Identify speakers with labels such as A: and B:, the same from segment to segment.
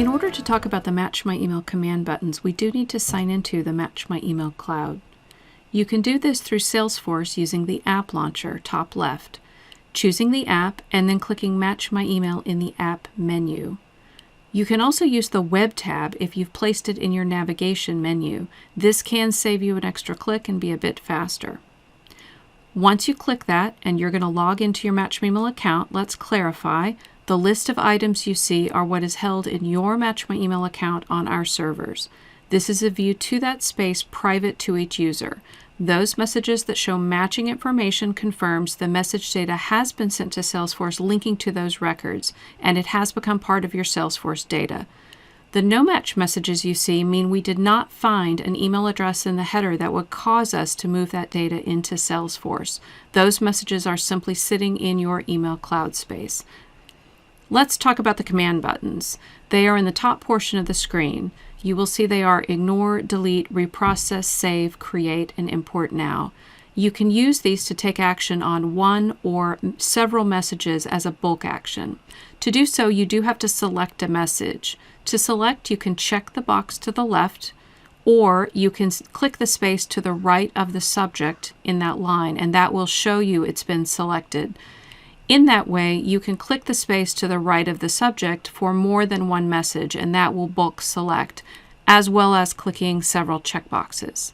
A: In order to talk about the Match My Email command buttons, we do need to sign into the Match My Email cloud. You can do this through Salesforce using the App Launcher, top left, choosing the app, and then clicking Match My Email in the App menu. You can also use the Web tab if you've placed it in your navigation menu. This can save you an extra click and be a bit faster. Once you click that and you're going to log into your Match My Email account, let's clarify. The list of items you see are what is held in your Match My Email account on our servers. This is a view to that space private to each user. Those messages that show matching information confirms the message data has been sent to Salesforce linking to those records, and it has become part of your Salesforce data. The no match messages you see mean we did not find an email address in the header that would cause us to move that data into Salesforce. Those messages are simply sitting in your email cloud space. Let's talk about the command buttons. They are in the top portion of the screen. You will see they are Ignore, Delete, Reprocess, Save, Create, and Import Now. You can use these to take action on one or several messages as a bulk action. To do so, you do have to select a message. To select, you can check the box to the left, or you can click the space to the right of the subject in that line, and that will show you it's been selected. In that way, you can click the space to the right of the subject for more than one message, and that will bulk select, as well as clicking several checkboxes.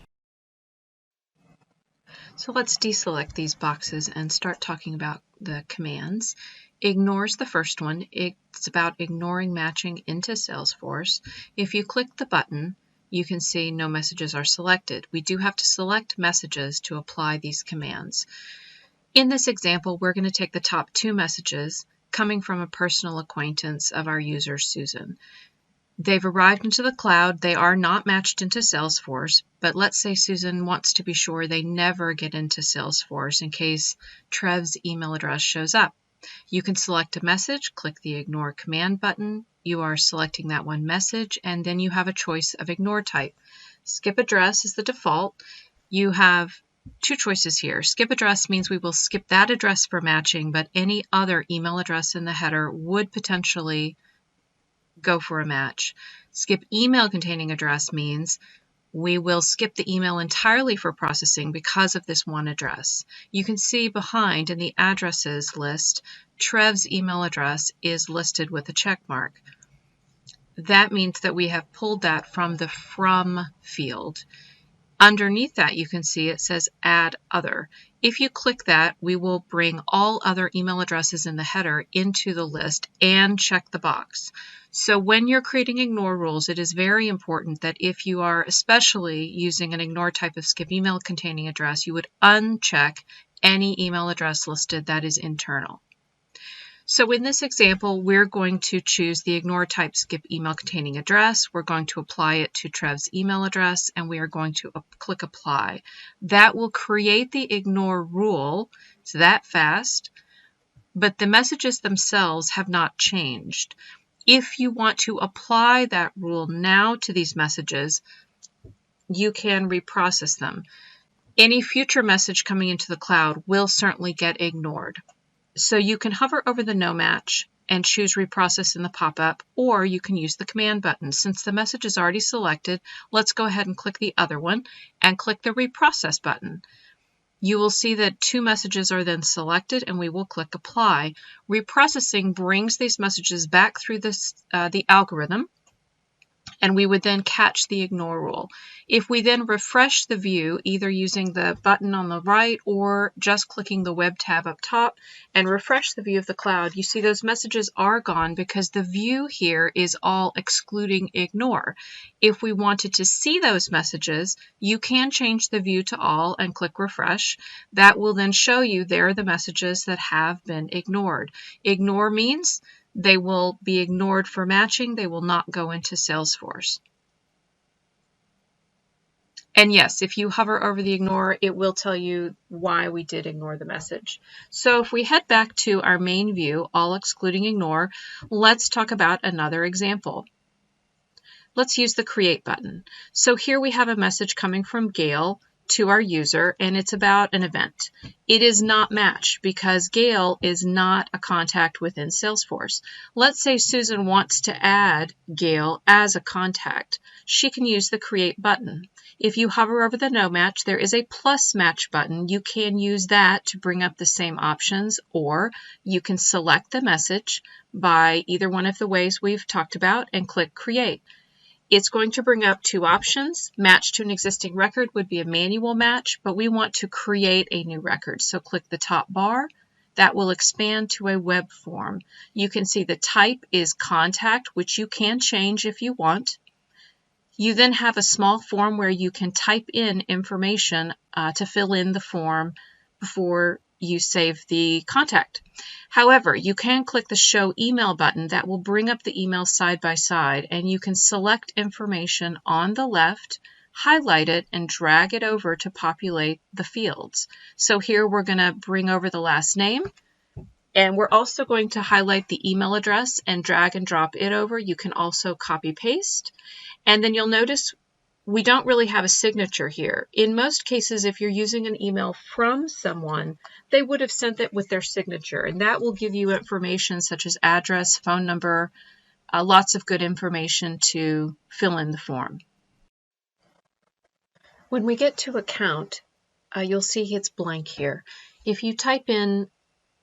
A: So let's deselect these boxes and start talking about the commands. Ignores the first one. It's about ignoring matching into Salesforce. If you click the button, you can see no messages are selected. We do have to select messages to apply these commands. In this example, we're going to take the top two messages coming from a personal acquaintance of our user, Susan. They've arrived into the cloud. They are not matched into Salesforce, but let's say Susan wants to be sure they never get into Salesforce in case Trev's email address shows up. You can select a message, click the Ignore Command button. You are selecting that one message, and then you have a choice of ignore type. Skip address is the default. You have two choices here. Skip address means we will skip that address for matching, but any other email address in the header would potentially go for a match. Skip email containing address means we will skip the email entirely for processing because of this one address. You can see behind in the addresses list, Trev's email address is listed with a check mark. That means that we have pulled that from the From field. Underneath that, you can see it says Add Other. If you click that, we will bring all other email addresses in the header into the list and check the box. So when you're creating ignore rules, it is very important that if you are especially using an ignore type of skip email containing address, you would uncheck any email address listed that is internal. So in this example, we're going to choose the ignore type skip email containing address. We're going to apply it to Trev's email address, and we are going to click apply. That will create the ignore rule. It's that fast, but the messages themselves have not changed. If you want to apply that rule now to these messages, you can reprocess them. Any future message coming into the cloud will certainly get ignored. So you can hover over the no match and choose reprocess in the pop-up, or you can use the command button. Since the message is already selected, let's go ahead and click the other one and click the reprocess button. You will see that two messages are then selected, and we will click apply. Reprocessing brings these messages back through the algorithm, and we would then catch the ignore rule. If we then refresh the view, either using the button on the right or just clicking the web tab up top and refresh the view of the cloud, you see those messages are gone because the view here is all excluding ignore. If we wanted to see those messages, you can change the view to all and click refresh. That will then show you there are the messages that have been ignored. Ignore means they will be ignored for matching. They will not go into Salesforce. And yes, if you hover over the ignore, it will tell you why we did ignore the message. So if we head back to our main view, all excluding ignore, let's talk about another example. Let's use the create button. So here we have a message coming from Gail. to our user, and it's about an event. It is not matched because Gail is not a contact within Salesforce. Let's say Susan wants to add Gail as a contact. She can use the Create button. If you hover over the No Match, there is a plus match button. You can use that to bring up the same options, or you can select the message by either one of the ways we've talked about and click Create. It's going to bring up two options. Match to an existing record would be a manual match, but we want to create a new record. So click the top bar. That will expand to a web form. You can see the type is contact, which you can change if you want. You then have a small form where you can type in information to fill in the form before you save the contact. However, you can click the Show Email button. That will bring up the email side by side, and you can select information on the left, highlight it, and drag it over to populate the fields. So here we're going to bring over the last name, and we're also going to highlight the email address and drag and drop it over. You can also copy paste, and then you'll notice we don't really have a signature here. In most cases, if you're using an email from someone, they would have sent it with their signature, and that will give you information such as address, phone number, lots of good information to fill in the form. When we get to account, you'll see it's blank here. If you type in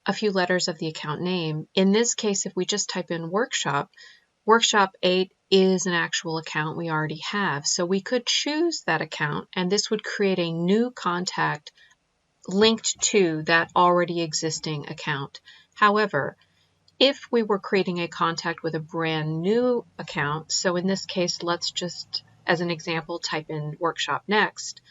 A: a few letters of the account name, in this case, if we just type in Workshop, Workshop 8 is an actual account we already have. So we could choose that account, and this would create a new contact linked to that already existing account. However, if we were creating a contact with a brand new account, so in this case, let's just, as an example, type in Workshop Next,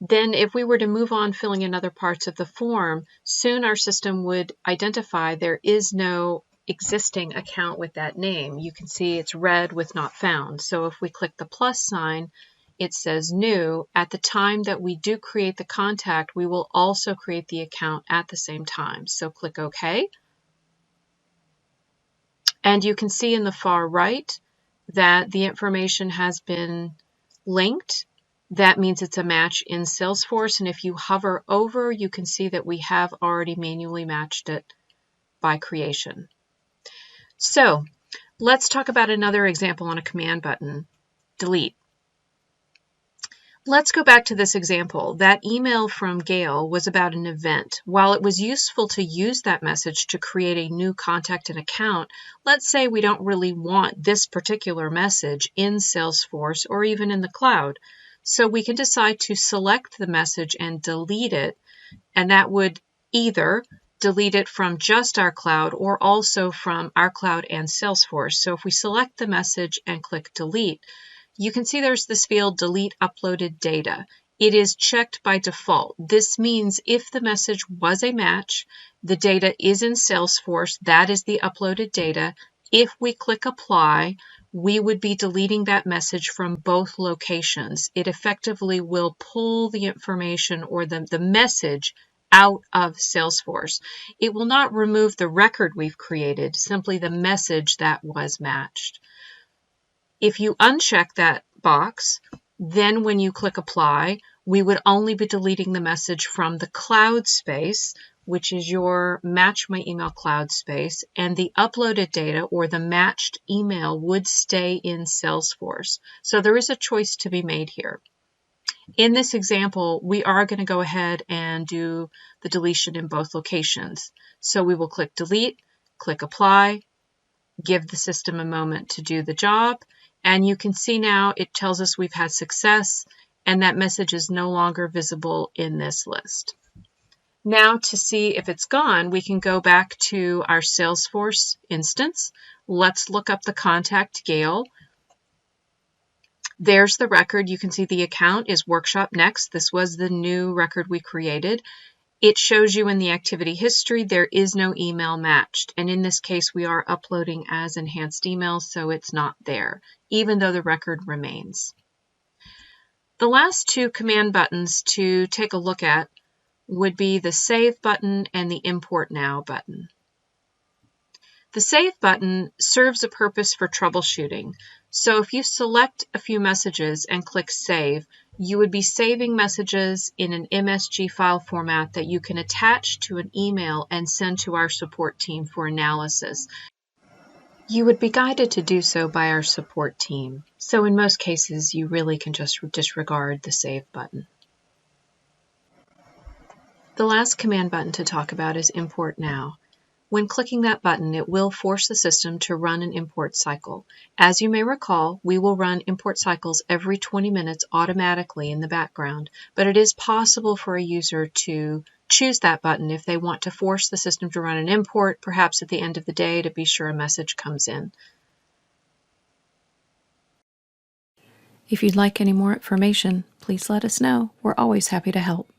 A: then if we were to move on filling in other parts of the form, soon our system would identify there is no existing account with that name. You can see it's red with not found. So if we click the plus sign, it says new. At the time that we do create the contact, we will also create the account at the same time. So click OK. And you can see in the far right that the information has been linked. That means it's a match in Salesforce. And if you hover over, you can see that we have already manually matched it by creation. So let's talk about another example on a command button, delete. Let's go back to this example. That email from Gail was about an event. While it was useful to use that message to create a new contact and account, let's say we don't really want this particular message in Salesforce or even in the cloud. So we can decide to select the message and delete it, and that would either delete it from just our cloud or also from our cloud and Salesforce. So if we select the message and click delete, you can see there's this field delete uploaded data. It is checked by default. This means if the message was a match, the data is in Salesforce, that is the uploaded data. If we click apply, we would be deleting that message from both locations. It effectively will pull the information or the message out of Salesforce. It will not remove the record we've created, simply the message that was matched. If you uncheck that box, then when you click apply, we would only be deleting the message from the cloud space, which is your Match My Email cloud space, and the uploaded data or the matched email would stay in Salesforce. So there is a choice to be made here. In this example, we are going to go ahead and do the deletion in both locations. So we will click delete, click apply, give the system a moment to do the job, and you can see now it tells us we've had success and that message is no longer visible in this list. Now to see if it's gone, we can go back to our Salesforce instance. Let's look up the contact Gail. There's the record. You can see the account is Workshop Next. This was the new record we created. It shows you in the activity history there is no email matched. And in this case, we are uploading as enhanced email, so it's not there, even though the record remains. The last two command buttons to take a look at would be the Save button and the Import Now button. The Save button serves a purpose for troubleshooting. So if you select a few messages and click Save, You would be saving messages in an MSG file format that you can attach to an email and send to our support team for analysis. You would be guided to do so by our support team. So in most cases, you really can just disregard the Save button. The last command button to talk about is Import Now. When clicking that button, it will force the system to run an import cycle. As you may recall, we will run import cycles every 20 minutes automatically in the background, but it is possible for a user to choose that button if they want to force the system to run an import, perhaps at the end of the day, to be sure a message comes in.
B: If you'd like any more information, please let us know. We're always happy to help.